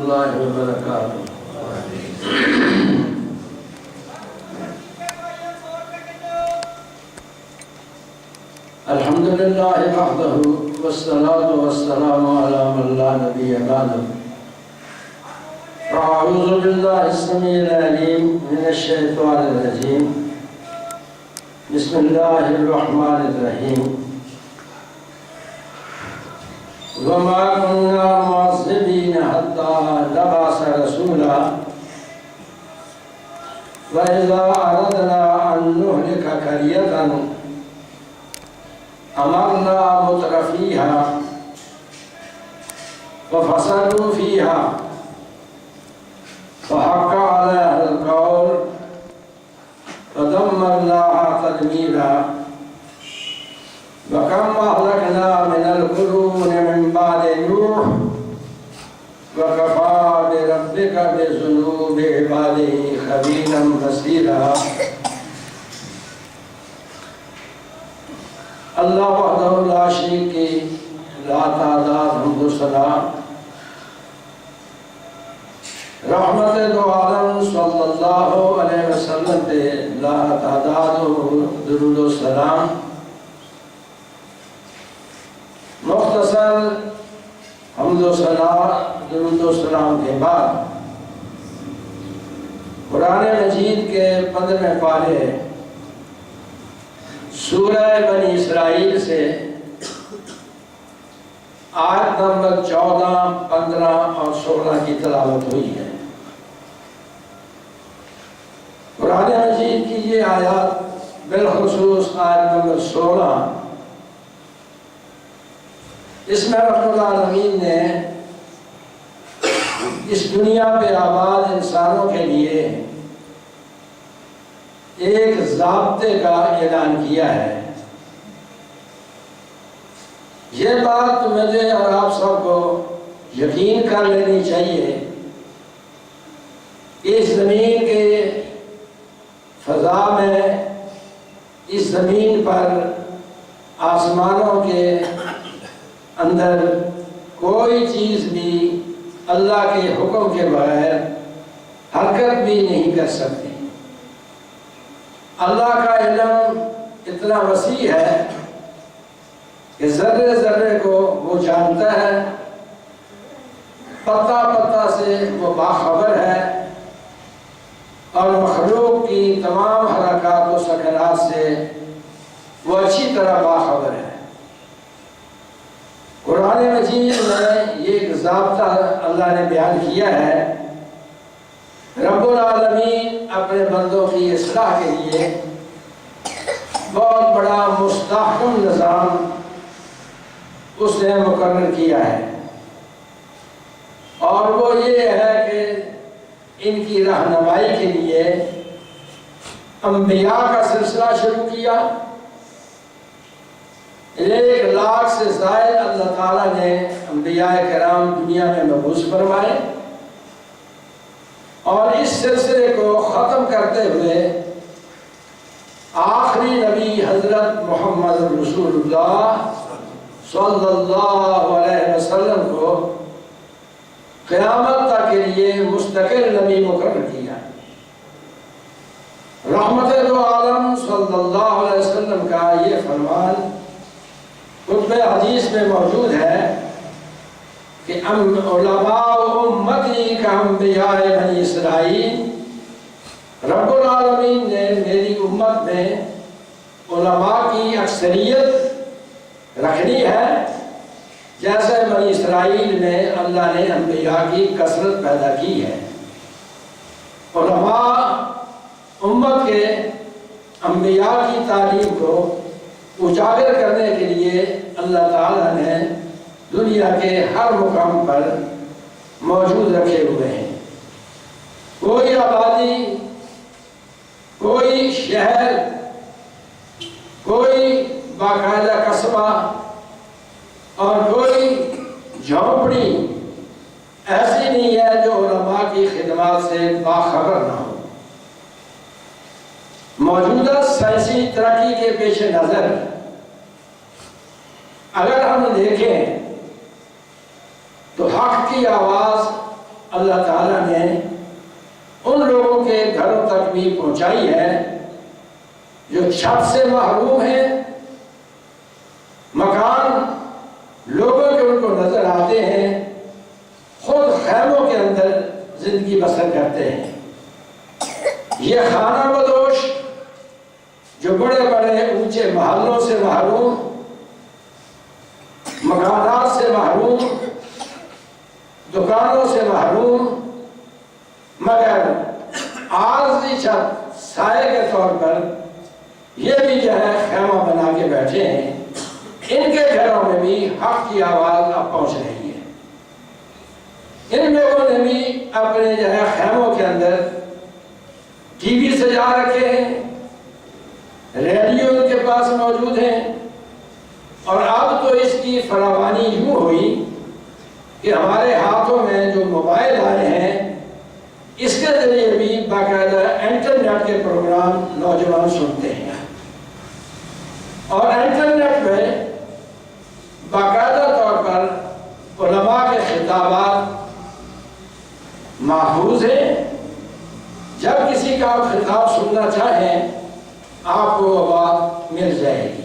الله وبركاته. الحمد لله وحده والصلاة والسلام على من لا نبي بعده. أعوذ بالله السميع العليم من الشيطان الرجيم. بسم الله الرحمن الرحيم. وما كنا معذبين حتى نبعث رسولا وإذا أردنا أن نهلك قرية أمرنا مترفيها وفسدوا فيها فحق عليها القول فدمرناها تدميرا. وكم أهلكنا من القرون من بعد نوح وكفى بربك بذنوب عباده خبيرا بصيرا. اللہ وحدہ لا شریک کی لا تعداد حمد و ثنا رحمت دو عالم صلی اللہ علیہ وسلم پہ لا تعداد درود و سلام. مختصر حمد و ثنا درود و سلام کے بعد قرآن مجید کے 15ویں پارے سورہ بنی اسرائیل سے آیت نمبر 14, 15 اور 16 کی تلاوت ہوئی ہے. قرآن مجید کی یہ آیات بالخصوص آیت نمبر 16 اس میں رب العالمین نے اس دنیا پہ آباد انسانوں کے لیے ایک ضابطے کا اعلان کیا ہے. یہ بات مجھے اور آپ سب کو یقین کر لینی چاہیے کہ اس زمین کے فضا میں اس زمین پر آسمانوں کے اندر کوئی چیز بھی اللہ کے حکم کے بغیر حرکت بھی نہیں کر سکتی. اللہ کا علم اتنا وسیع ہے کہ ذرے ذرے کو وہ جانتا ہے, پتہ پتہ سے وہ باخبر ہے, اور مخلوق کی تمام حرکات و سکنات سے وہ اچھی طرح باخبر ہے. قرآن مجید میں یہ ایک ضابطہ اللہ نے بیان کیا ہے. رب العالمین اپنے بندوں کی اصلاح کے لیے بہت بڑا مستحکم نظام اس نے مقرر کیا ہے, اور وہ یہ ہے کہ ان کی رہنمائی کے لیے انبیاء کا سلسلہ شروع کیا. 1,00,000 سے زائد اللہ تعالیٰ نے انبیاء کرام دنیا میں مبعوث فرمائے, اور اس سلسلے کو ختم کرتے ہوئے آخری نبی حضرت محمد رسول اللہ صلی اللہ علیہ وسلم کو قیامت تک کے لیے مستقل نبی مقرر کیا. رحمت دو عالم صلی اللہ علیہ وسلم کا یہ فرمان کتب حدیث میں موجود ہے کہ علماء امتی کا انبیاء بنی اسرائیل. رب العالمین نے میری امت میں علماء کی اکثریت رکھنی ہے جیسے بنی اسرائیل میں اللہ نے انبیاء کی کثرت پیدا کی ہے. علماء امت کے انبیاء کی تعلیم کو اجاگر کرنے کے لیے اللہ تعالیٰ نے دنیا کے ہر مقام پر موجود رکھے ہوئے ہیں. کوئی آبادی, کوئی شہر, کوئی باقاعدہ قصبہ اور کوئی جھونپڑی ایسی نہیں ہے جو علماء کی خدمات سے باخبر نہ ہو. موجودہ سائنسی ترقی کے پیش نظر اگر ہم دیکھیں تو حق کی آواز اللہ تعالیٰ نے ان لوگوں کے گھروں تک بھی پہنچائی ہے جو چھت سے محروم ہیں، مکان لوگوں کے ان کو نظر آتے ہیں، خود خیموں کے اندر زندگی بسر کرتے ہیں۔ یہ خانہ بدوش جو بڑے بڑے اونچے محلوں سے محروم، مکانات سے محروم، دکانوں سے محروم، مگر عارضی چھت سائے کے طور پر یہ بھی جو ہے خیمہ بنا کے بیٹھے ہیں، ان کے گھروں میں بھی حق کی آواز اب پہنچ رہی ہے۔ ان لوگوں نے بھی اپنے جو ہے خیموں کے اندر ٹی وی سجا رکھے ہیں، ریڈیو ان کے پاس موجود ہیں، اور اب تو اس کی فراوانی یوں ہوئی کہ ہمارے ہاتھوں میں جو موبائل آئے ہیں، اس کے ذریعے بھی باقاعدہ انٹرنیٹ کے پروگرام نوجوان سنتے ہیں، اور انٹرنیٹ میں باقاعدہ طور پر علماء کے خطابات محفوظ ہیں۔ جب کسی کا آپ خطاب سننا چاہیں آپ کو وہ بات مل جائے گی۔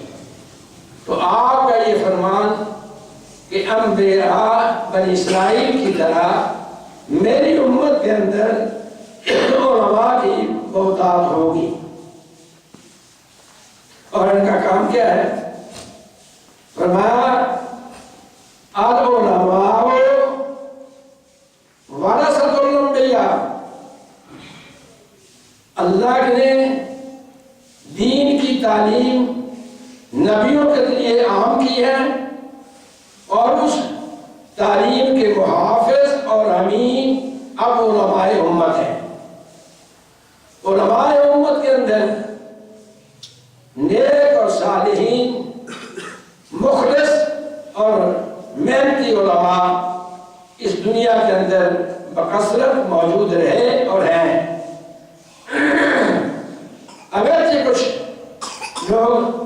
تو آپ کا یہ فرمان کہ انبیاء بنی اسرائیل کی طرح میری امت کے اندر علماء کی بہتات ہوگی، اور ان کا کام کیا ہے؟ فرمایا العلماء ورثۃ الانبیاء، اللہ نے دین کی تعلیم نبیوں کے ذریعے عام کی ہے، اور اس تعلیم کے محافظ اور امین اب علماء امت ہیں۔ علماء امت کے اندر نیک اور صالحین، مخلص اور محنتی علماء اس دنیا کے اندر بکثرت موجود رہے اور ہیں۔ اگرچہ کچھ لوگ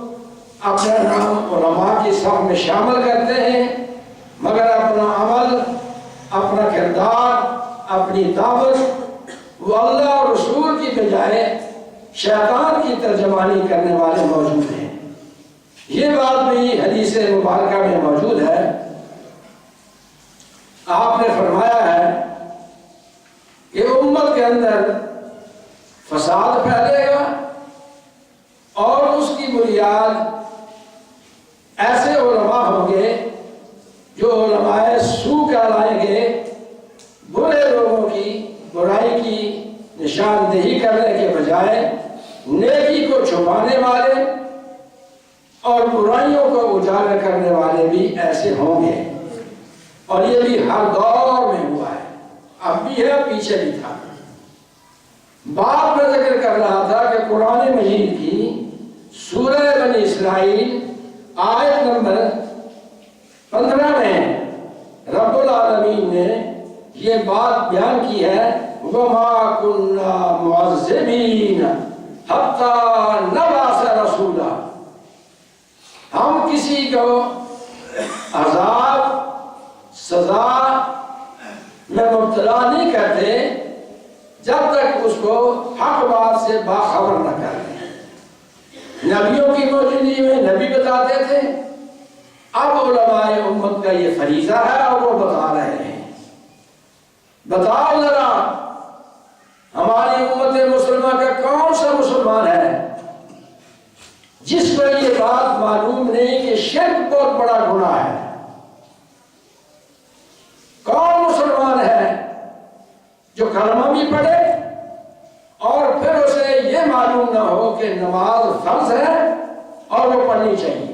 اپنا نام علماء کی صف میں شامل کرتے ہیں، مگر اپنا عمل، اپنا کردار، اپنی دعوت وہ اللہ اور رسول کی بجائے شیطان کی ترجمانی کرنے والے موجود ہیں۔ یہ بات بھی حدیث مبارکہ میں موجود ہے۔ آپ نے فرمایا ہے کہ امت کے اندر فساد پھیلے گا، اور اس کی بنیاد ایسے علماء ہوں گے جو علماء سو کہلائیں گے، برے لوگوں کی برائی کی نشاندہی کرنے کے بجائے نیکی کو چھپانے والے اور برائیوں کو اجاگر کرنے والے بھی ایسے ہوں گے، اور یہ بھی ہر دور میں ہوا ہے، اب بھی ہے، پیچھے بھی تھا۔ بات میں ذکر کر رہا تھا کہ قرآن مجید کی سورہ بنی اسرائیل آیت نمبر 15 میں رب العالمین نے یہ بات بیان کی ہے، وَمَا كُنَّا مُعَذِّبِينَ حَتَّى نَبْعَثَ رَسُولًا، ہم کسی کو عذاب سزا میں مبتلا نہیں کرتے جب تک اس کو حق بات سے باخبر نہ کر دیں۔ نبیوں کی موجودگی میں نبی بتاتے تھے، اب علماء امت کا یہ فریضہ ہے اور وہ بتا رہے ہیں۔ بتاؤ ذرا ہماری امت مسلمہ کا کون سا مسلمان ہے جس کو یہ بات معلوم نہیں کہ شرک بہت بڑا گناہ ہے؟ کون مسلمان ہے جو کلمہ بھی پڑھے اور پھر اسے یہ معلوم نہ ہو کہ نماز فرض ہے اور وہ پڑھنی چاہیے،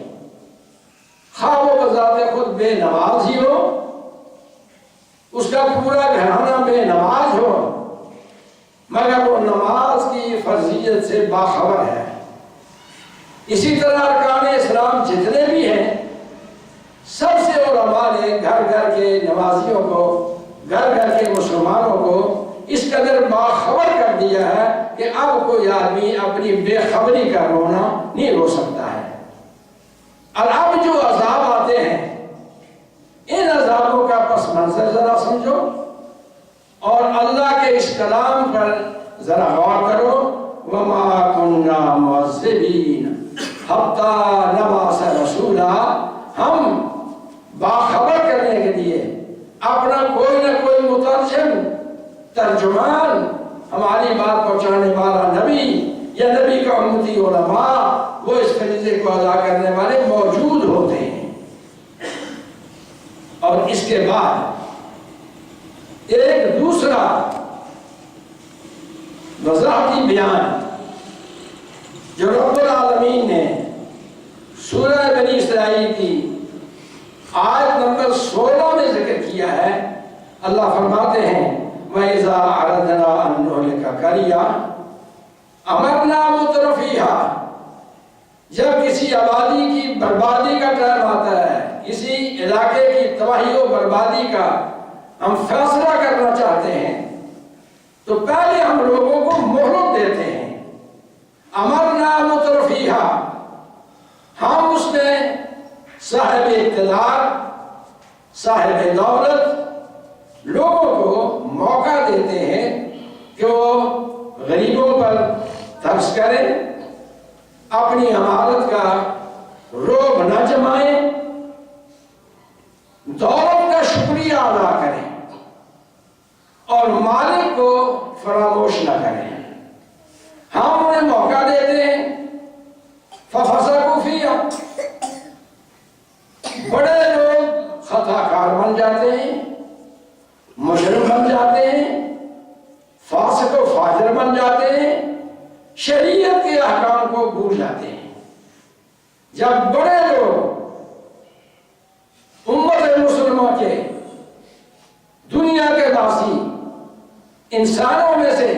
خواہ وہ بذات خود بے نماز ہی ہو، اس کا پورا گھرانہ بے نماز ہو، مگر وہ نماز کی فرضیت سے باخبر ہے۔ اسی طرح ارکان اسلام جتنے بھی ہیں، سب سے علماء نے گھر گھر کے نمازیوں کو، گھر گھر کے مسلمانوں کو اس قدر باخبر کر دیا ہے کہ اب کوئی آدمی اپنی بے خبری کا رونا نہیں رو سکتا ہے۔ اور اب جو عذاب آتے ہیں، ان عذابوں کا پس منظر ذرا سمجھو، اور اللہ کے اس کلام پر ذرا غور کرو، وَمَا كُنَّا مُعَذِّبِينَ حَتَّىٰ نَبْعَثَ رَسُولًا، ہم باخبر کرنے کے لیے اپنا کوئی نہ کوئی مترجم، ترجمان، ہماری بات پہنچانے والا نبی یا نبی کا امتی علماء، وہ اس فریضے کو ادا کرنے والے موجود ہوتے ہیں۔ اور اس کے بعد ایک دوسرا وضاحتی بیان جو رب العالمین نے سورہ بنی اسرائیل کی آیت نمبر 16 میں ذکر کیا ہے۔ اللہ فرماتے ہیں وَإِذَا أَرَدْنَا أَن نُهْلِكَ قَرْيَةً أَمَرْنَا مُتْرَفِيهَا، جب کسی آبادی کی بربادی کا ٹائم آتا ہے، کسی علاقے کی تباہی و بربادی کا ہم فیصلہ کرنا چاہتے ہیں، تو پہلے ہم لوگوں کو مہلت دیتے ہیں۔ امرنا مترفیہا، ہم اس میں صاحب اقتدار، صاحب دولت لوگوں کو موقع دیتے ہیں کہ وہ غریبوں پر ترس کریں، اپنی عمارت کا روب نہ جمائیں، دولت کا شکریہ ادا کریں اور مالک کو فراموش نہ کریں۔ ہم انہیں موقع دیتے ہیں، فَفَسَقُوا فِيهَا، بڑے لوگ خطا کار بن جاتے ہیں، مجرم بن جاتے ہیں، فاسق و فاجر بن جاتے ہیں، شریعت کے احکام کو بھول جاتے ہیں۔ جب بڑے لوگ امت مسلمہ کے، دنیا کے باسی انسانوں میں سے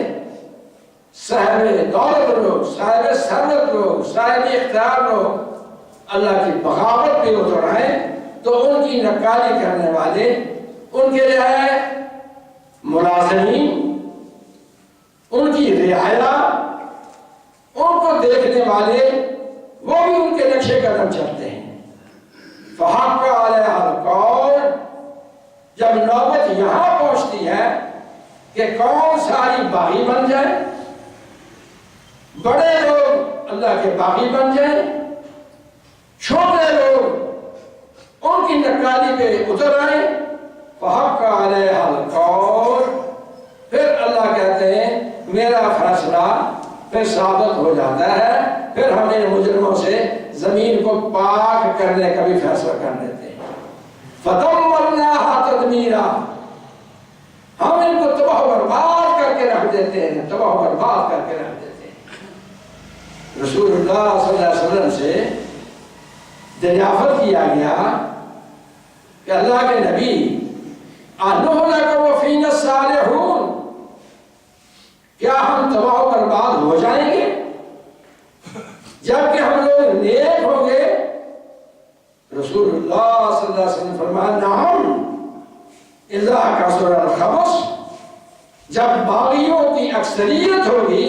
صاحب دولت لوگ، صاحب ثروت لوگ، صاحب اختیار لوگ اللہ کی بغاوت پہ اتر آئے، تو ان کی نکالی کرنے والے، ان کے لیے ملازمین، ان کی رعایا، ان کو دیکھنے والے، وہ بھی ان کے نقشے قدم چلتے ہیں۔ فَحَقَّ عَلَيْهَا الْقَوْلُ، جب نوبت یہاں پہنچتی ہے کہ کون ساری باغی بن جائے، بڑے لوگ اللہ کے باغی بن جائیں، چھوٹے لوگ ان کی نکالی پہ اتر آئیں، فَحَقَّ عَلَيْهَا الْقَوْلُ، پھر اللہ کہتے ہیں میرا فیصلہ پھر ثابت ہو جاتا ہے، پھر ہم ان مجرموں سے زمین کو پاک کرنے کا بھی فیصلہ کر دیتے ہیں۔ فَدَمَّرْنَاهَا تَدْمِيرًا، ہم ان کو تباہ و برباد کر کے رکھ دیتے ہیں، تباہ و برباد کر کے رکھ دیتے ہیں۔ رسول اللہ صلی اللہ علیہ وسلم سے دریافت کیا گیا کہ اللہ کے نبی أَنُهْلَكَ وَفِينَا الصَّالِحُونَ، کیا ہم تباہ و برباد ہو جائیں گے جبکہ ہم لوگ نیک ہوں گے؟ رسول اللہ صلی اللہ علیہ وسلم فرمایا نعم اذا کثر الخبث، جب باغیوں کی اکثریت ہوگی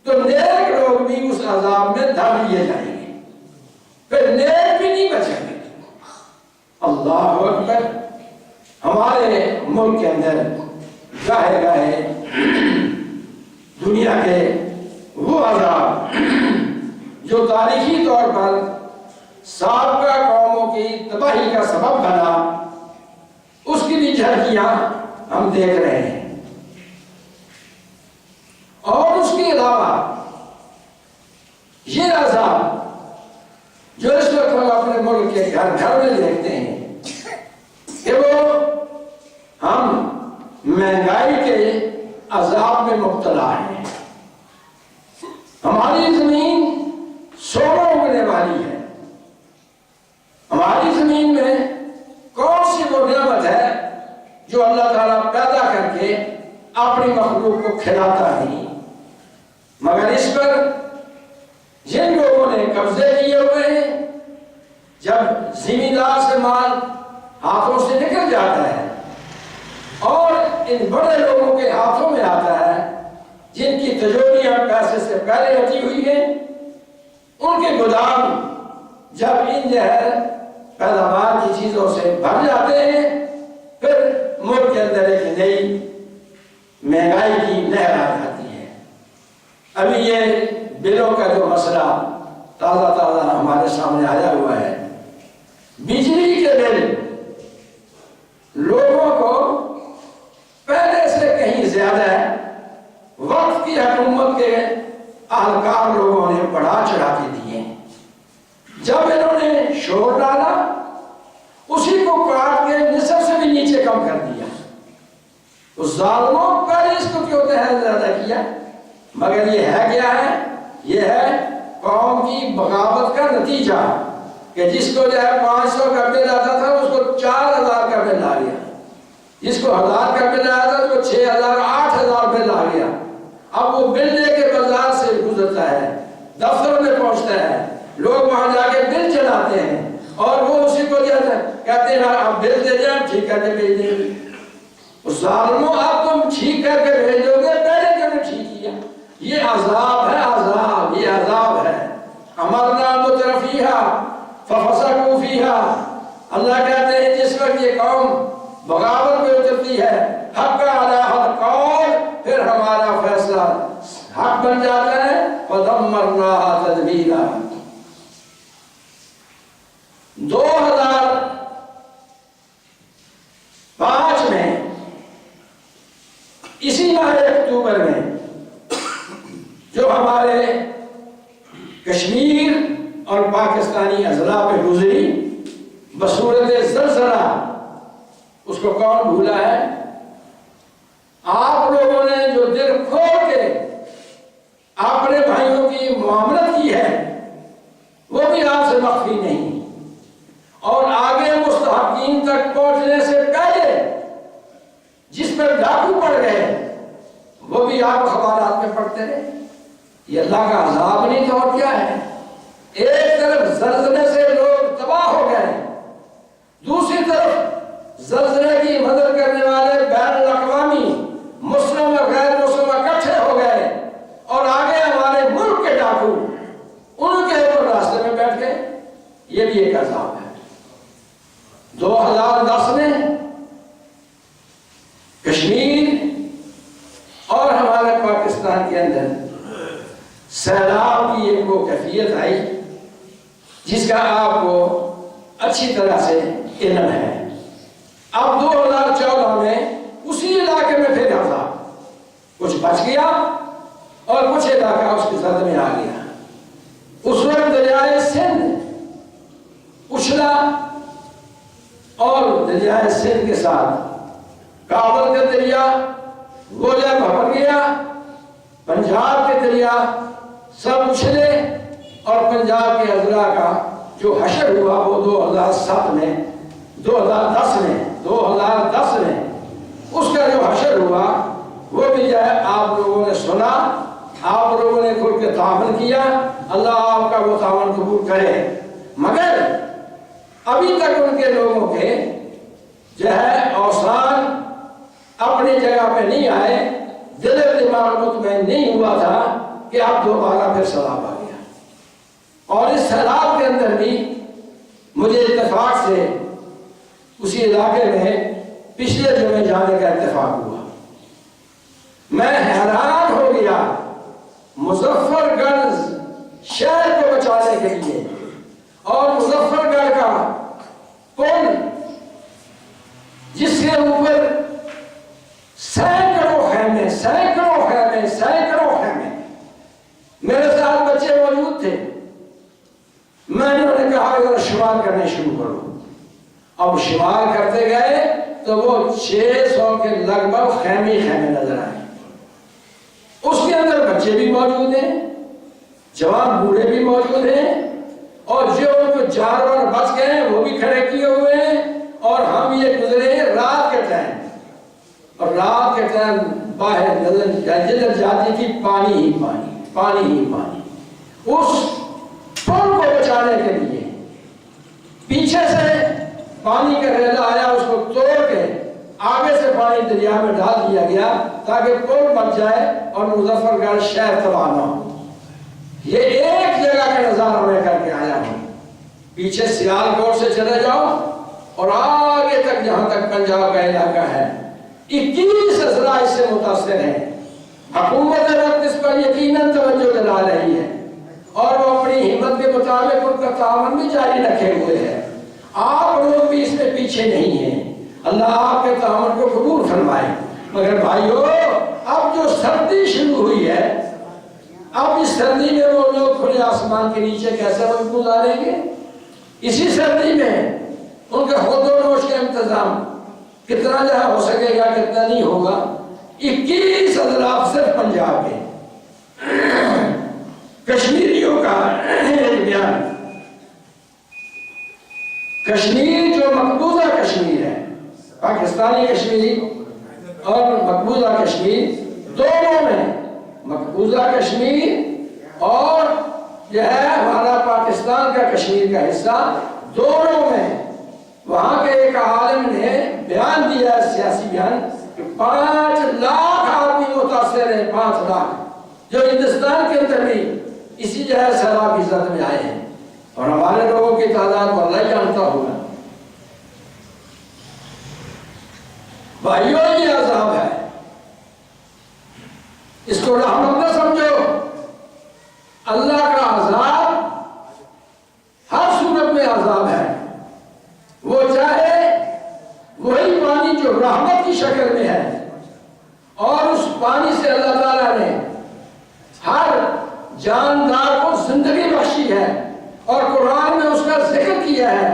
تو نیک لوگ بھی اس عذاب میں ڈال دیے جائیں گے، پھر نیک بھی نہیں بچیں گے۔ اللہ اکبر۔ ہمارے ملک کے اندر گاہے گاہے دنیا کے وہ عذاب جو تاریخی طور پر سابقہ قوموں کی تباہی کا سبب بنا، اس کی بھی جھلکیاں ہم دیکھ رہے ہیں۔ اور اس کے علاوہ یہ عذاب جو اس وقت ہم اپنے ملک کے گھر گھر میں دیکھتے ہیں کہ وہ ہم مہنگائی کے عذاب میں مبتلا ہیں۔ ہماری زمین سونا اگنے والی ہے، ہماری زمین میں کون سی وہ نعمت ہے جو اللہ تعالیٰ پیدا کر کے اپنی مخلوق کو کھلاتا نہیں، مگر اس پر جن لوگوں نے قبضے کیے ہوئے ہیں، جب زمیندار سے مال ہاتھوں سے نکل جاتا ہے اور ان بڑے لوگوں کے ہاتھوں میں آتا ہے جن کی تجوریاں پیسے سے پہلے رکھی ہوئی ہیں، ان کے گودام جب ان پیداوار کی چیزوں سے بھر جاتے ہیں، پھر ملک کے اندر ایک نئی مہنگائی کی لہر آ جاتی ہے۔ ابھی یہ بلوں کا جو مسئلہ تازہ تازہ ہمارے سامنے آیا ہوا ہے، بجلی کے بل لوگوں کو پہلے سے کہیں زیادہ وقت کی حکومت کے اہلکار لوگوں نے بڑھا چڑھا کے دیے۔ جب انہوں نے شور ڈالا اسی کو کاٹ کے نصف سے بھی نیچے کم کر دیا۔ اس ظالموں پر اس کو کیوں زیادہ کیا؟ مگر یہ ہے کیا ہے؟ یہ ہے قوم کی بغاوت کا نتیجہ کہ جس کو جو ہے 500 کا بل آتا تھا اس کو 4000 کا بل آ گیا، جس کو 1000 کا بل آیا تھا اس کو 6000 8000 بل آ گیا۔ اب وہ بل لے کے بازار سے گزرتا ہے، دفتر میں پہنچتا ہے، لوگ وہاں جا کے بل چلاتے ہیں اور وہ اسی کو کہتے ہیں آپ بل دے دیں ٹھیک کر کے بھیج دیں گے۔ ظالموں اب تم ٹھیک کر کے بھیجو گے، پہلے کیوں نے ٹھیک کیا؟ یہ عذاب ہے، عذاب، یہ عذاب ہے۔ امرنا مترفیہا ففسقوا فیہا، اللہ کہتے ہیں جس وقت یہ قوم بغاوت میں اترتی ہے، حق علیہ القول، پھر ہمارا فیصلہ حق بن جاتا ہے، فدمرناہا تدمیرا۔ 2005 میں اسی ماہ اکتوبر میں جو ہمارے کشمیر اور پاکستانی اضلاع پہ گزری بصورت زلزلہ، اس کو کون بھولا ہے؟ آپ لوگوں نے جو دل کھول کے اپنے بھائیوں کی معاملت کی ہے وہ بھی آپ سے مخفی نہیں، اور آگے مستحقین تک پہنچنے سے پہلے جس پر ڈاکو پڑ گئے وہ بھی آپ اخبارات میں پڑھتے رہے۔ یہ اللہ کا عذاب نہیں تو اور کیا ہے؟ ایک طرف زلزلے سے لوگ تباہ ہو گئے، دوسری طرف زلزلے کی مدد کرنے والے بین الاقوامی مسلم اور غیر مسلم اکٹھے ہو گئے، اور آگے ہمارے ملک کے ڈاکو ان کے اوپر راستے میں بیٹھ گئے۔ یہ بھی ایک عذاب ہے۔ 2010 میں کشمیر اور ہمارے پاکستان کے اندر سیلاب کی ایک وہ کیفیت آئی جس کا آپ کو اچھی طرح سے علم ہے۔ اب 2014 میں اسی علاقے میں پھر عذاب، کچھ بچ گیا اور کچھ علاقہ اس کی زد میں آ گیا۔ اس وقت دریائے سندھ اچھلا اور دریائے سندھ کے ساتھ کابل کا دریا وہ جب بھر گیا، پنجاب کے دریا سب اچھلے، اور پنجاب کے اضلاع کا جو حشر ہوا وہ 2010 میں اس کا جو حشر ہوا وہ بھی جو ہے آپ لوگوں نے سنا، آپ لوگوں نے کھل کے تعاون کیا، اللہ آپ کا وہ تعاون قبول کرے۔ مگر ابھی تک ان کے لوگوں کے جو ہے اوصان اپنی جگہ پہ نہیں آئے، دل و دماغ مطمئن نہیں ہوا تھا کہ اب دوبارہ پھر سیلاب آ گیا۔ اور اس سیلاب کے اندر بھی مجھے اتفاق سے اسی علاقے میں پچھلے جمعے جانے کا اتفاق ہوا۔ میں حیران ہو گیا، مظفر گڑھ شہر کو بچانے کے لیے اور مظفر گڑھ کا پل جس کے اوپر سینکڑوں خیمے میرے ساتھ بچے موجود تھے، میں نے انہیں کہا کہ شمار کرنے شروع کرو۔ اب شمار کرتے گئے تو وہ 600 کے لگ بھگ خیمے نظر آئے۔ اس کے اندر بچے بھی موجود ہیں، جوان بوڑھے بھی موجود ہیں، اور جو ان کو جانور بچ گئے ہیں وہ بھی کھڑے کیے ہوئے ہیں۔ اور ہم یہ گزرے رات کے ٹائم، اور رات کے ٹائم باہر نظر جاتی تھی پانی ہی پانی۔ اس پل کو بچانے کے لیے پیچھے سے پانی کا ریلا آیا، اس کو توڑ کے آگے سے پانی دریا میں ڈال دیا گیا تاکہ پل بچ جائے اور مظفر گڑھ شہر تباہ نہ ہو۔ یہ ایک جگہ کا نظارہ میں کر کے آیا ہوں۔ پیچھے سیالکوٹ سے چلے جاؤ، اور آگے تک جہاں تک پنجاب کا علاقہ ہے 21 اضلاع اس سے متاثر ہیں۔ حکومت وقت اس پر یقیناً توجہ دلا رہی ہے اور وہ اپنی ہمت کے مطابق ان کا تعاون بھی جاری رکھے ہوئے ہے۔ آپ لوگ بھی اس میں پیچھے نہیں ہیں، اللہ آپ کے تعاون کو قبول فرمائے۔ مگر بھائیو، اب جو سردی شروع ہوئی ہے، اب اس سردی میں وہ لوگ کھلے آسمان کے نیچے کیسے وقت گزاریں گے؟ اسی سردی میں ان کے خود و نوش کا انتظام کتنا جہاں ہو سکے گا، کتنا نہیں ہوگا۔ 21 اضلاع صرف پنجاب کے کشمیریوں کا بیان۔ کشمیر جو مقبوضہ کشمیر ہے، پاکستانی کشمیر اور مقبوضہ کشمیر دونوں میں، مقبوضہ کشمیر اور جو ہے ہمارا پاکستان کا کشمیر کا حصہ، دونوں میں وہاں کے ایک عالم نے بیان دیا ہے، سیاسی بیان، کہ 5 لاکھ آدمی متاثر ہیں، 5 لاکھ، جو ہندوستان کے اندر بھی اسی جو ہے سیلاب کی زد میں آئے ہیں، اور ہمارے لوگوں کی تعداد کو اللہ جانتا ہوگا۔ بھائیوں، یہ عذاب ہے، اس کو رحمت نہ سمجھو۔ اللہ کا عذاب ہر صورت میں عذاب ہے، وہ چاہے وہی پانی جو رحمت کی شکل میں ہے، اور اس پانی سے اللہ تعالیٰ نے ہر جاندار کو زندگی بخشی ہے، اور قرآن میں اس کا ذکر کیا ہے،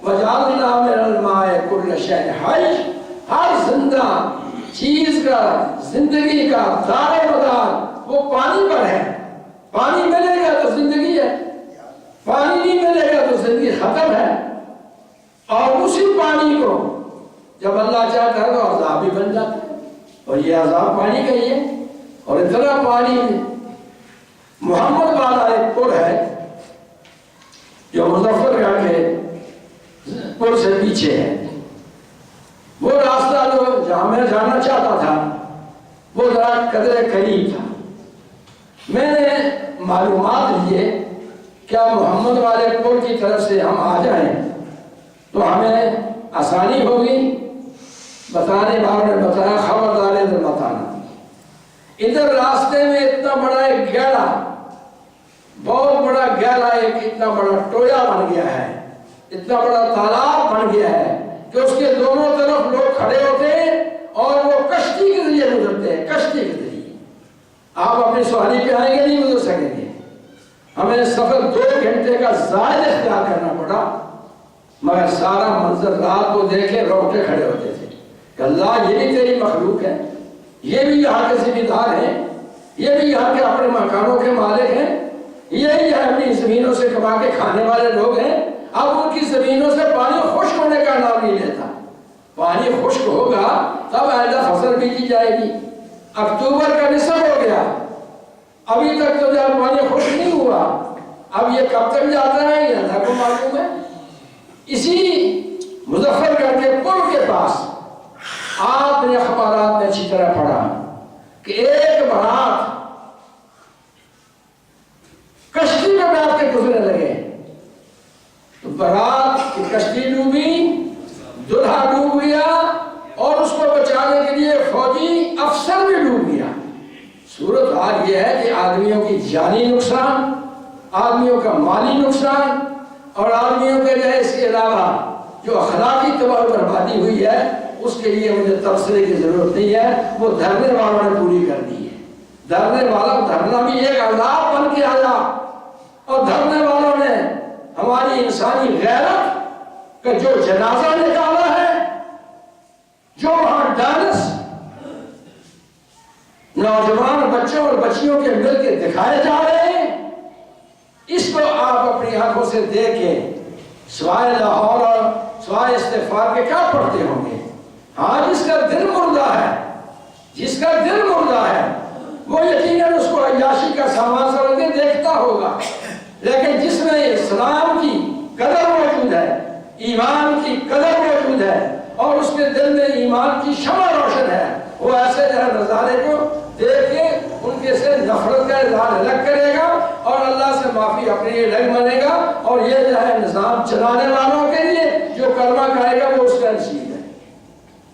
وَجَعَلْنَا مِنَ الْمَاءِ كُلَّ شَيْءٍ حَيٍّ، ہر زندہ چیز کا، زندگی کا دار و مدار وہ پانی پر ہے۔ پانی ملے گا تو زندگی ہے، پانی نہیں ملے گا تو زندگی ختم ہے۔ اور اسی پانی کو جب اللہ چاہتا ہے تو عذاب بھی بن جاتا ہے، اور یہ عذاب پانی کا ہی ہے۔ اور اتنا پانی محمد والا ایک پل ہے جو مظفر گڑھ کے پل سے پیچھے ہے، وہ راستہ جو جہاں میں جانا چاہتا تھا وہ ذرا قدرے قریب تھا۔ میں نے معلومات لیے کیا محمد والے پل کی طرف سے ہم آ جائیں تو ہمیں آسانی ہوگی؟ بتانے والوں نے بتایا خبردار ادھر مت آنا، ادھر راستے میں اتنا بڑا ایک گہرا، بہت بڑا گہرا ایک اتنا بڑا ٹویا بن گیا ہے، اتنا بڑا تالاب بن گیا ہے کہ اس کے دونوں طرف لوگ کھڑے ہوتے ہیں اور وہ کشتی کے ذریعے گزرتے ہیں، کشتی کے ذریعے۔ آپ اپنی سواری پہ آئیں گے نہیں گزر سکیں گے، ہمیں سفر 2 گھنٹے کا زائد اختیار کرنا پڑا، مگر سارا منظر رات کو دیکھے روٹے کھڑے ہوتے تھے کہ اللہ یہ بھی تیری مخلوق ہے، یہ بھی یہاں کے ذمہ دار ہیں، یہ بھی یہاں کے اپنے مکانوں کے مالک ہیں، یہی اپنی زمینوں سے کما کے کھانے والے لوگ ہیں۔ اب ان کی زمینوں سے پانی خشک ہونے کا نام نہیں لیتا، پانی خشک ہوگا تب آئندہ فصل بیجی جائے گی۔ اکتوبر کا نصف ہو گیا، ابھی تک تو جب پانی خشک نہیں ہوا، اب یہ کب تک جاتا ہے یہ اللہ کو معلوم ہے۔ اسی مظفر گڑھ کے پل کے پاس آپ نے اخبارات میں اچھی طرح پڑھا کہ ایک بارات کشتی میں بیٹھ کے گزرنے لگے، تو بارات کی کشتی ڈوبی، دلہا ڈوب گیا، اور اس کو بچانے کے لیے فوجی افسر بھی ڈوب گیا۔ صورت حال یہ ہے کہ آدمیوں کی جانی نقصان، آدمیوں کا مالی نقصان، اور آدمیوں کے جو ہے اس کے علاوہ جو اخلاقی تباہ و بربادی ہوئی ہے اس کے لیے مجھے تبصرے کی ضرورت نہیں ہے، وہ دھرنے والوں نے پوری کر دی ہے۔ دھرنے والا دھرنا بھی ایک عذاب بن کے آیا، اور دھرنے والوں نے ہماری انسانی غیرت کا جو جنازہ نکالا ہے، جو وہاں ڈانس نوجوان بچوں اور بچیوں کے مل کے دکھائے جا رہے ہیں، اس کو آپ اپنی آنکھوں سے دیکھیں، سوائے لاہور اور سوائے استغفار کے کیا پڑھتے ہوں گے؟ ہاں، جس کا دل مردہ ہے، جس کا دل مردہ ہے وہ یقیناً اس کو عیاشی کا سامان سمجھ کے دیکھتا ہوگا، لیکن جس میں اسلام کی قدر موجود ہے، ایمان کی قدر موجود ہے، اور اس کے دل میں ایمان کی شمع روشن ہے، وہ ایسے جو ہے نظارے کو دیکھ کے ان کے سے نفرت کا اظہار الگ کرے گا اور اللہ سے معافی اپنے لیے الگ مانے گا، اور یہ جو ہے نظام چلانے والوں کے لیے جو کلمہ کہے گا وہ اس کا نصیب ہے۔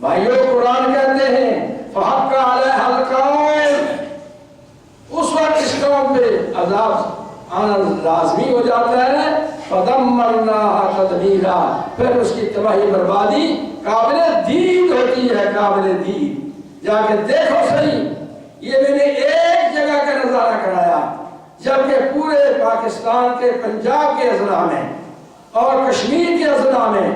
بھائیو قرآن کہتے ہیں فحق علیہ القول، اس وقت اس قوم پہ عذاب آنا لازمی ہو جاتا ہے، فدمرناها تدمیرا، پھر اس کی تباہی بربادی قابل دید ہوتی ہے، قابل دید۔ جا کے دیکھو صحیح، یہ میں نے ایک جگہ کا نظارہ کرایا، جبکہ پورے پاکستان کے پنجاب کے اضلاع میں اور کشمیر کے اضلاع میں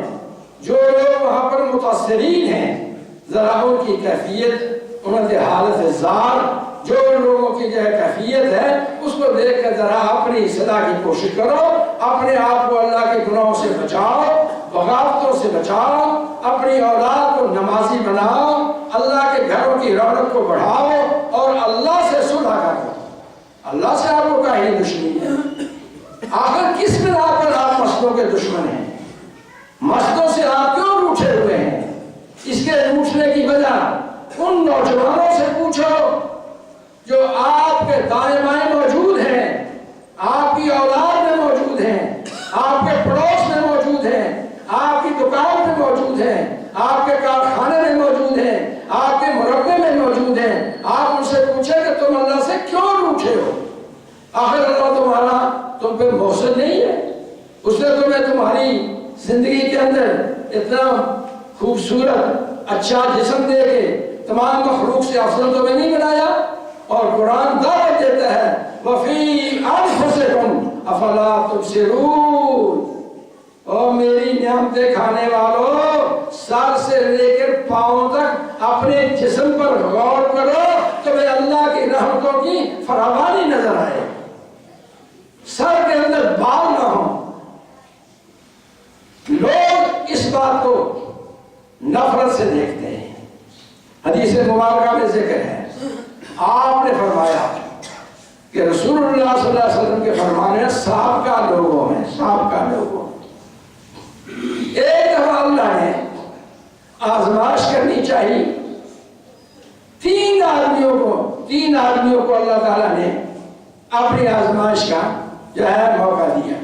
جو لوگ وہاں پر متاثرین ہیں، ذرا ان کی کیفیت، ان کی حالت زار، جو لوگوں کی جو کیفیت ہے اس کو دیکھ کر ذرا اپنی اصلاح کی کوشش کرو، اپنے آپ کو اللہ کے گناہوں سے بچاؤ، بغاوتوں سے بچاؤ، اپنی اولاد کو نمازی بناؤ، اللہ کے گھروں کی رونق کو بڑھاؤ اور اللہ سے صلح کرو۔ اللہ سے آپ کو کاہی دشمنی ہے؟ آخر کس بنا پر آپ مسجدوں کے دشمن ہیں؟ مسجدوں سے آپ کیوں روٹھے ہوئے ہیں؟ اس کے روٹھنے کی وجہ ان نوجوانوں سے پوچھو جو آپ کے دائیں بائیں موجود ہیں، آپ کی اولاد میں موجود ہیں، آپ کے پڑوس میں موجود ہیں، آپ کی دکان میں موجود ہیں، آپ کے کارخانے میں موجود ہیں، آپ کے مربے میں موجود ہیں۔ آپ ان سے پوچھیں کہ تم اللہ سے کیوں روٹھے ہو؟ آخر اللہ تمہارا تم پہ محسن نہیں ہے؟ اس نے تمہیں تمہاری زندگی کے اندر اتنا خوبصورت اچھا جسم دے کے تمام مخلوق سے افضل تمہیں نہیں بنایا؟ اور قرآن دعوت دیتا ہے وَفِي أَنفُسِكُمْ أَفَلَا تُبْصِرُونَ، او میری نعمتیں کھانے والوں، سر سے لے کر پاؤں تک اپنے جسم پر غور کرو، تمہیں اللہ کی رحمتوں کی فراوانی نظر آئے۔ سر کے اندر بال نہ ہوں۔ لوگ اس بات کو نفرت سے دیکھتے ہیں۔ حدیث مبارکہ میں ذکر ہے، آپ نے فرمایا کہ رسول اللہ صلی اللہ علیہ وسلم کے فرمان ہے سابقہ لوگوں میں، سابقہ لوگوں ایک دفعہ اللہ نے آزمائش کرنی چاہیے، تین آدمیوں کو اللہ تعالیٰ نے اپنی آزمائش کا جو ہے موقع دیا،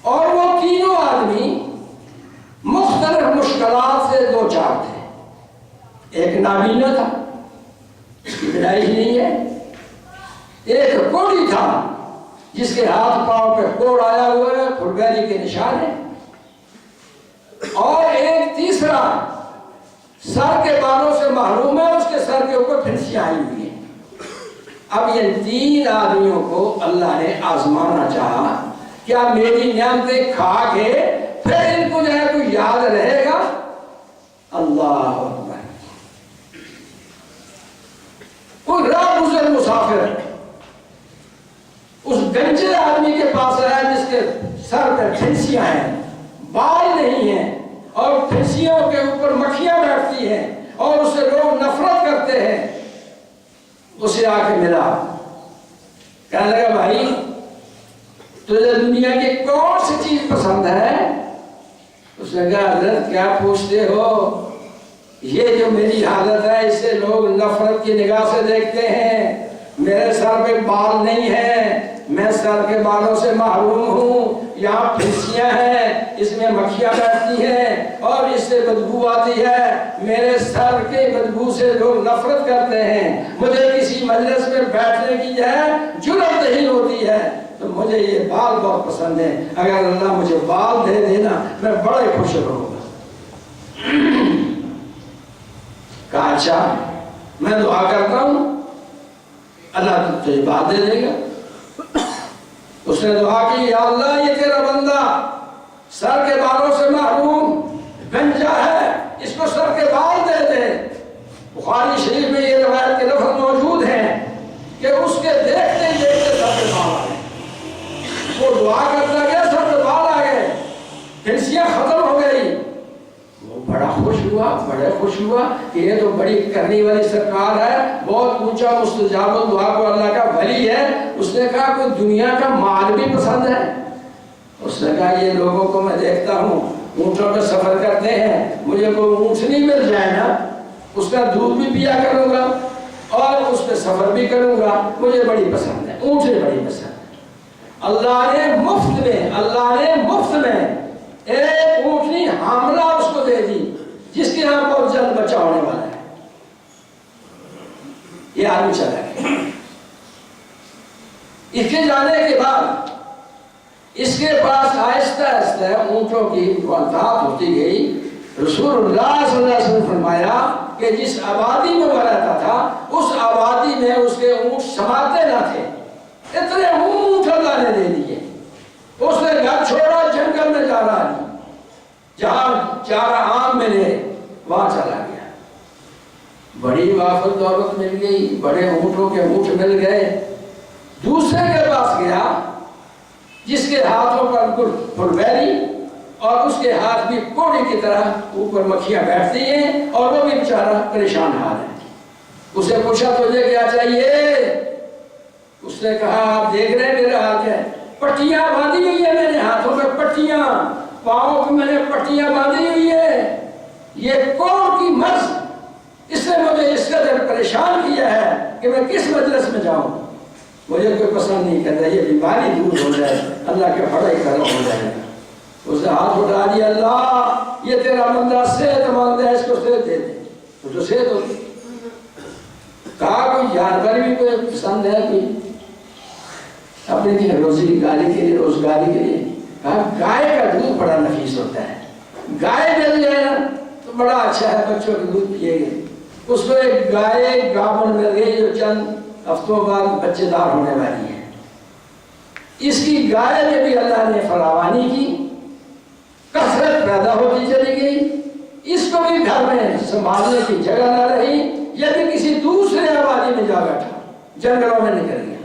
اور وہ تینوں آدمی مختلف مشکلات سے دو چار تھے۔ ایک نابینا تھا، اس کی بینائی ہی نہیں ہے، ایک کوڑی تھا جس کے ہاتھ پاؤں پہ کوڑ آیا ہوا ہے، پھرگاری کے نشان ہے، اور ایک تیسرا سر کے بالوں سے محروم ہے، اس کے سر کے اوپر پھنسیاں آئی ہوئی ہیں۔ اب یہ تین آدمیوں کو اللہ نے آزمانا چاہا، کیا میری نعمتیں کھا کے پھر ان کو جو ہے کوئی یاد رہے گا؟ اللہ اکبر۔ کوئی راہ گزر مسافر اس گنجے آدمی کے پاس آیا جس کے سر پہ پھنسیاں ہیں، بال نہیں ہیں، اور پھنسیوں کے اوپر مکھیاں بیٹھتی ہیں اور اسے لوگ نفرت کرتے ہیں۔ اسے آ کے ملا، کہنے لگا بھائی تجھے دنیا کی کون سی چیز پسند ہے؟ اس نے کہا حضرت کیا پوچھتے ہو، یہ جو میری حالت ہے اسے لوگ نفرت کی نگاہ سے دیکھتے ہیں، میرے سر پہ بال نہیں ہے، میں سر کے بالوں سے محروم ہوں، یہاں پھنسیاں ہیں، اس میں مکھیاں بیٹھتی ہیں اور اس سے بدبو آتی ہے، میرے سر کے بدبو سے لوگ نفرت کرتے ہیں، مجھے کسی مجلس میں بیٹھنے کی جو ہے جرأت نہیں ہوتی ہے، تو مجھے یہ بال بہت پسند ہے، اگر اللہ مجھے بال دے دینا میں بڑے خوش رہوں گا۔ کہا اچھا میں دعا کرتا ہوں اللہ تجھے بات دے دے گا۔ اس نے دعا کی یا اللہ یہ تیرا بندہ سر کے بالوں سے محروم گنجا ہے، اس کو سر کے بال دے دے۔ بخاری شریف میں یہ روایت کے لفظ موجود ہیں کہ اس کے دیکھتے ہی دیکھتے سر کے بال آ گئے، وہ دعا کرتا گیا سر کے بال آ گئے، پھنسیاں ختم ہو گئی۔ وہ بڑا خوش ہوا کہ یہ تو بڑی کرنی والی سرکار ہے، بہت اونچا مستجاب الدعا کو اللہ کا ولی ہے۔ اس نے کہا کوئی دنیا کا مال بھی پسند ہے؟ اس نے کہا یہ لوگوں کو میں دیکھتا ہوں اونٹوں پہ سفر کرتے ہیں، مجھے کوئی اونٹنی مل جائے نا، اس کا دودھ بھی پیا کروں گا اور اس پہ سفر بھی کروں گا، مجھے بڑی پسند ہے، اونٹیں بڑی پسند ہے۔ اللہ نے مفت میں ایک اونٹنی حاملہ اس کو دے دی جس کے یہاں بہت جلد بچہ ہونے والا ہے. یہ آدمی چلا گیا. اس کے جانے کے بعد اس کے پاس آہستہ آہستہ اونٹوں کی تعداد ہوتی گئی. رسول اللہ صلی اللہ علیہ وسلم فرمایا کہ جس آبادی میں وہ رہتا تھا اس آبادی میں اس کے اونٹ سماتے نہ تھے. اتنے اونٹ اللہ نے دے دیے. اس نے گھر چھوڑا, جنگل میں جا رہا نہیں, جہاں چارہ عام ملے وہاں چلا گیا. بڑی وافر دولت مل گئی, بڑے اونٹوں کے اونٹ مل گئے. دوسرے کے پاس گیا جس کے ہاتھوں پر پھلبیری اور اس کے ہاتھ بھی کوڑی کی طرح اوپر مکھیاں بیٹھتی ہیں اور وہ بھی بیچارہ پریشان حال ہے. اسے پوچھا تجھے کیا چاہیے؟ اس نے کہا آپ دیکھ رہے ہیں میرا ہاتھ ہے, پٹیاں باندھی ہوئی ہیں میرے ہاتھوں میں, پٹیاں, پاؤں کو میں نے پٹیاں باندھی ہوئی ہے. یہ کوڑ کی مرض اس نے مجھے اس قدر پریشان کیا ہے کہ میں کس مجلس میں جاؤں. مجھے کوئی پسند نہیں کرتا, یہ بیماری دور ہو جائے, اللہ کے بڑا ہی کرم ہو جائے. اس نے ہاتھ اٹھا دیا, اللہ یہ تیرا بندہ صحت مند ہے, اس کو صحت دے دے. تو جو صحت ہوتی. کہا کوئی جانور بھی کوئی پسند ہے کوئی اپنی روزی گاری کے لیے, روزگاری کے لیے؟ کہا گائے کا دودھ بڑا نفیس ہوتا ہے, گائے مل جائے نا تو بڑا اچھا ہے, بچوں کے دودھ پیے گے. اس کو ایک گائے گابن مل گئی جو چند ہفتوں بعد بچے دار ہونے والی ہے. اس کی گائے میں بھی اللہ نے فراوانی کی, کثرت پیدا ہوتی چلی گئی. اس کو بھی گھر میں سنبھالنے کی جگہ نہ رہی. یہ بھی کسی دوسرے آبادی میں جا بیٹھا, جنگلوں میں نکل گیا.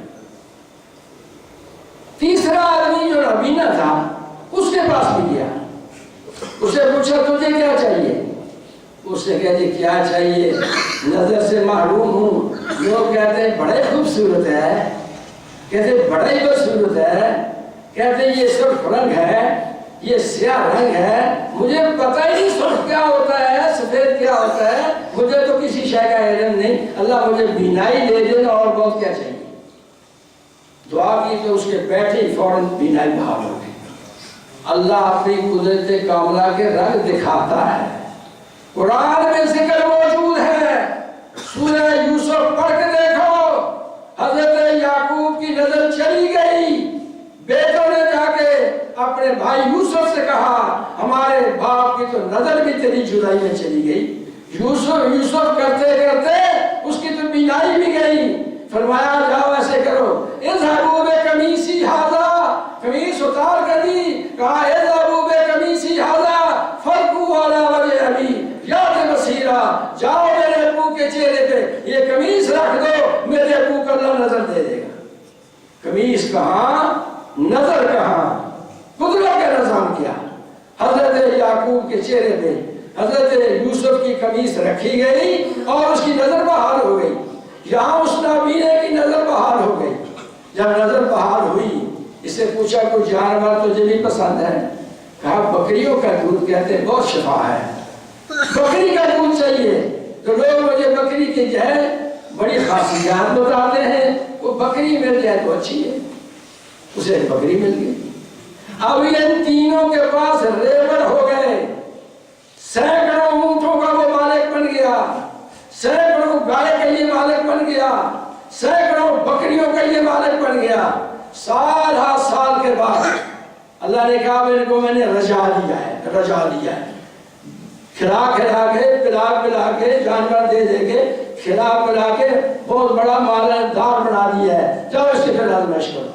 تیسرا آدمی جو نبینا تھا اس کے پاس بھی گیا. اسے پوچھا تجھے کیا چاہیے؟ اس نے کہا جی کیا چاہیے, نظر سے محروم ہوں. لوگ کہتے ہیں بڑے خوبصورت ہے, کہتے بڑا ہی بدصورت ہے, کہتے یہ سرخ رنگ ہے, یہ سیاہ رنگ ہے, مجھے پتہ ہی نہیں سرخ کیا ہوتا ہے, سفید کیا ہوتا ہے, مجھے تو کسی شے کا علم نہیں. اللہ مجھے بینائی دے دینا, اور بہت کیا چاہیے. دعا کی تو اس کے بیٹھے فوراً بینائی بحال ہو گئی. اللہ اپنی قدرت کاملہ کے رنگ دکھاتا ہے. قرآن میں ذکر موجود ہے, سورہ یوسف پڑھ کے دیکھو. حضرت یعقوب کی نظر چلی گئی, بیٹوں نے جا کے اپنے بھائی یوسف سے کہا ہمارے باپ کی تو نظر بھی تیری جدائی میں چلی گئی. یوسف کرتے کرتے اس کی تو بینائی بھی گئی. فرمایا جاؤ ایسے کرو, اذهبوا بقمیصی ھذا, قمیص اتار کر دی. کہا اذهبوا بقمیصی ھذا فالقوه علی وجه ابی یأتی بصیرا, جاؤ میرے ابو کے چہرے پہ یہ قمیص رکھ دو, میرے ابو کو اللہ نظر دے دے گا. قمیص کہاں, نظر کہاں, قدرت کا نظام کیا. حضرت یعقوب کے چہرے پہ حضرت یوسف کی قمیص رکھی گئی اور اس کی نظر بحال ہو گئی. یہاں اس نابینے کی نظر بحال ہو گئی. جب نظر بحال ہوئی, اسے پوچھا کوئی جانور تجھے بھی پسند ہے؟ کہا بکریوں کا دودھ, کہتے ہیں بہت شفا ہے, بکری کا دودھ چاہیے. تو لوگ مجھے بکری کی جو ہے بڑی خاصیات بتاتے ہیں, وہ بکری مل جائے تو اچھی ہے. اسے بکری مل گئی. اب ان تینوں کے پاس ریبر ہو گئے. سینکڑوں اونٹوں کا وہ مالک بن گیا, سینکڑوں گائے کے لیے مالک بن گیا, سینکڑوں بکریوں کے لیے مالک بن گیا. سال ہا سال کے بعد اللہ نے کہا میرے کو میں نے رجا دیا ہے. کھلا کھلا کے, پلا پلا کے, جانور دے دے کے, کھلا پلا کے بہت بڑا مالدار بنا دیا ہے. جاؤ اس کی پھر آزمائش کرو.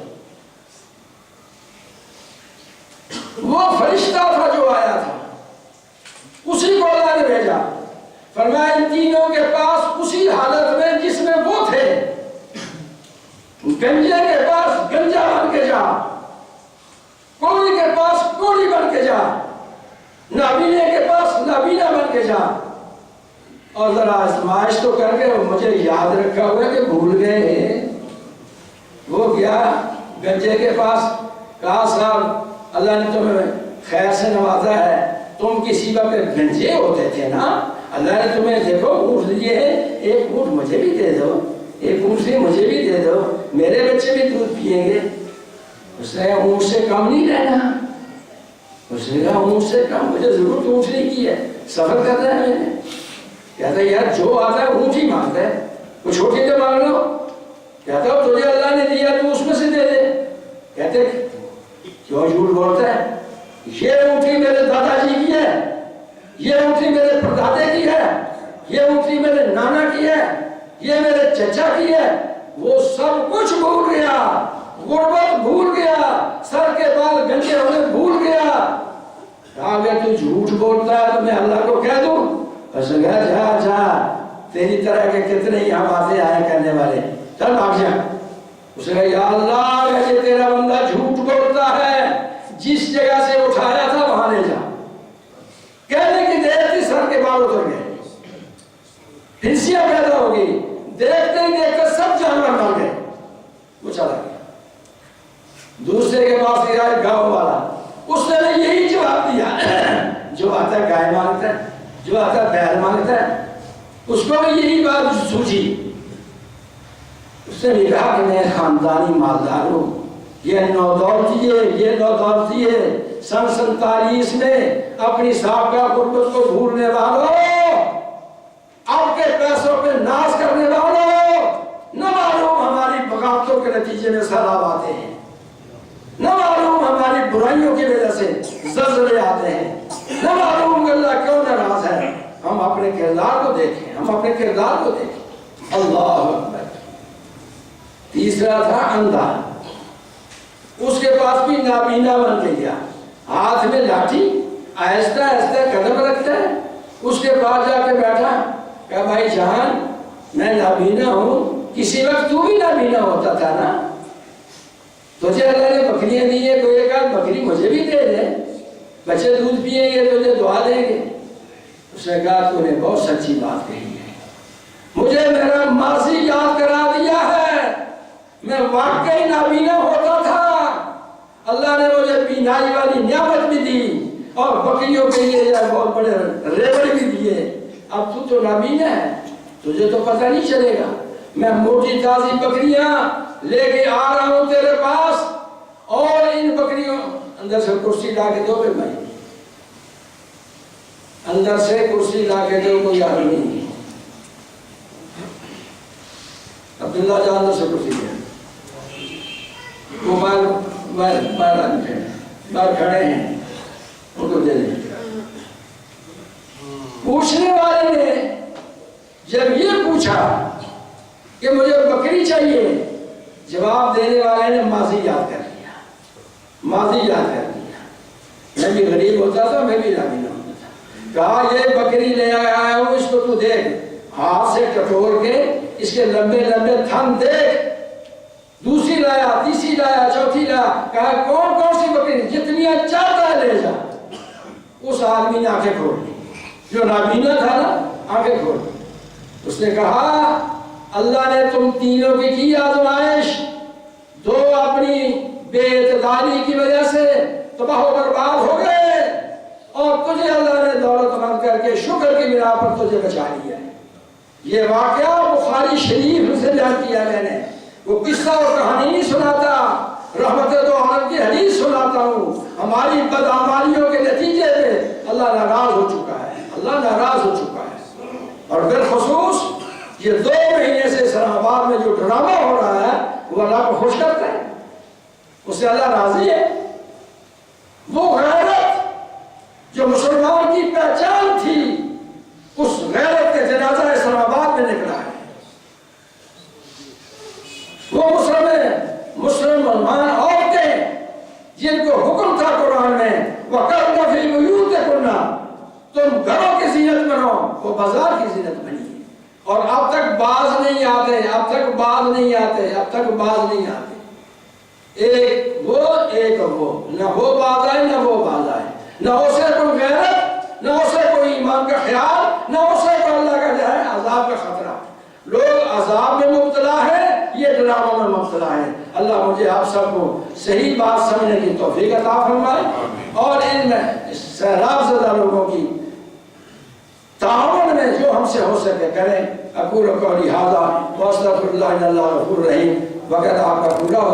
وہ فرشتہ تھا جو آیا تھا, اسی کو اللہ نے بھیجا. فرمایا ان تینوں کے پاس اسی حالت میں جس میں وہ تھے, گنجے کے پاس گنجا بن کے جا, کوڑی کے پاس کوڑی بن کے جا, نابینے کے پاس نابینا بن کے جا. اور ذرا آزمائش تو کر کے مجھے یاد رکھا ہوا کہ بھول گئے ہیں. وہ گیا گنجے کے پاس, کہا صاحب اللہ نے تمہیں خیر سے نوازا ہے, تم کسی وقت گنجے ہوتے تھے نا, اللہ نے تمہیں دیکھو اونٹ دیے ہیں, ایک اونٹ مجھے بھی دے دو, ایک اونٹ سے مجھے بھی دے دو, میرے بچے بھی دودھ پیئیں گے. اس نے اونٹ سے کم نہیں رہنا, اس نے کہا اونٹ سے کہا مجھے ضرورت اونٹنی کی ہے، سفر کرنا ہے میں نے. کہتا ہے یار جو آتا ہے اونٹ ہی مانگتا ہے، کچھ چھوٹی تو مانگ لو. کہتا ہے تجھے اللہ نے دیا تو اس میں سے دے دے. کہتے کیوں جھوٹ بولتا ہے؟ یہ اونٹی میرے دادا جی کی ہے، یہ اونٹی میرے پردادے کی ہے، یہ اونٹی میرے نانا کی ہے، یہ میرے چچا کی ہے. وہ سب کچھ بھول گیا، غربت بھول گیا، سر کے بال گنجے ہونے بھول گیا. کہا اگر تو جھوٹ بولتا ہے تو میں اللہ کو کہہ دوں؟ اس نے کہا جا جا، تیری طرح کے کتنے یہاں باتیں آئے کرنے والے، چل بھاگ جا. اس نے کہا یا اللہ یہ تیرا بندہ جھوٹ بولتا ہے، جس جگہ سے اٹھایا تھا وہاں لے جا. کہنے کی دیر تھی سر کے بال اتر گئے، پھنسیاں پیدا ہو گئی، دیکھتے ہی دیکھتے سب جانور مر گئے. وہ چلا گیا. دوسرے کے پاس گیا گاؤں والا، اس نے یہی جواب دیا، جو آتا ہے گائے مانگتا ہے، جو آتا ہے بیل مانگتا ہے. اس کو بھی یہی بات سوچی. اس نے بھی کہا کہ میں خاندانی مالدار ہوں، یہ نودولتی ہے. سن 47 میں اپنی سابقہ غربت کو بھولنے والوں، آپ کے پیسوں پہ ناز کرنے والوں، نہ معلوم ہماری بغاوتوں کے نتیجے میں سیلاب آتے ہیں، نہ معلوم ہماری برائیوں کی وجہ سے زلزلے آتے ہیں، نہ معلوم اللہ کیوں ناراض ہے. ہم اپنے کردار کو دیکھیں، ہم اپنے کردار کو دیکھیں. اللہ اکبر. تیسرا تھا اندھا، اس کے پاس بھی نابینا بن کے گیا، ہاتھ میں لاٹھی، آہستہ آہستہ قدم رکھتا ہے. اس کے پاس جا کے بیٹھا، کہا بھائی جان میں نابینا ہوں، کسی وقت تو بھی نابینا ہوتا تھا نا، تجھے اللہ نے بکریاں دی ہے، کوئی ایک آدھ بکری مجھے بھی دے دے، بچے دودھ پیئیں گے تجھے دعا دیں گے. اس نے کہا تو نے بہت سچی بات کہی ہے، مجھے میرا ماضی یاد کرا دیا ہے. میں واقعی نابینا ہوتا تھا، اللہ نے مجھے بینائی والی نعمت بھی دی اور بکریوں کے لیے بہت بڑے ریوڑ بھی دیے. اب تو نابینا ہے، تجھے تو پتہ نہیں چلے گا. میں موٹی تازی بکریاں لے کے آ رہا ہوں تیرے پاس، اور ان بکریوں اندر سے کرسی لا کے دو. بھائی اندر سے کرسی لا کے دو، کوئی حل نہیں. عبداللہ جان اندر سے کرسی دیا، وہ باہر کھڑے ہیں، ان کو دے دیں. پوچھنے والے نے جب یہ پوچھا کہ مجھے بکری چاہیے، جواب دینے والے نے ماضی یاد کر لیا، ماضی یاد کر لیا. میں بھی غریب ہوتا تھا، میں بھی نابینا ہوتا تھا. کہا یہ بکری لے آیا ہوں، اس کو تو دیکھ، ہاتھ سے ٹٹور کے اس کے لمبے لمبے تھن دیکھ. دوسری لایا، تیسری لایا، چوتھی لایا. کہا کون کون سی بکری؟ جتنی چاہتا ہے لے جا. اس آدمی نے آنکھیں کھول لی، جو نابینا تھا نا، آنکھیں کھول لی. اس نے کہا اللہ نے تم تینوں کی آزمائش، دو اپنی بے اعتدالی کی وجہ سے تباہ و برباد ہو گئے، اور تجھے اللہ نے دولت مند کر کے شکر کی بنا پر تجھے بچا لیا. یہ واقعہ بخاری شریف سے بیان کیا میں نے. وہ قصہ اور کہانی نہیں سناتا، رحمت دو عالم کی حدیث سناتا ہوں. ہماری بدعمالیوں کے نتیجے میں اللہ ناراض ہو چکا ہے، اللہ ناراض ہو چکا ہے. اور بالخصوص یہ 2 مہینے سے اسلام آباد میں جو ڈرامہ ہو رہا ہے وہ اللہ کو خوش کرتا ہے، اس سے اللہ راضی ہے. وہ غیرت جو مسلمان کی پہچان تھی، اس غیرت کے جنازہ اسلام آباد میں نکلا ہے. وہ مسلمان عورتیں جن کو حکم تھا قرآن میں وَقَرْنَ فِي بُيُوتِكُنَّ، تم گھروں کی زینت بنو، وہ بازار کی زینت بنی. اور اب تک باز نہیں آتے، اب تک باز نہیں آتے، اب تک باز نہیں آتے. ایک وہ، نہ وہ باز آئے نہ وہ باز آئے، نہ اسے کوئی غیرت، نہ اسے کوئی ایمان کا خیال، نہ اسے کوئی اللہ کا جو ہے عذاب کا خطرہ. لوگ عذاب میں مبتلا ہے، یہ ڈراموں میں مبتلا ہے. اللہ مجھے آپ سب کو صحیح بات سمجھنے کی توفیق عطا فرمائے، اور ان میں اس سیلاب زدہ لوگوں کی تعاون میں جو ہم سے ہو سکے کریں. اقول قولی ھذا واستغفر اللہ ان اللہ غفور رحیم. وقت آپ کا پورا ہو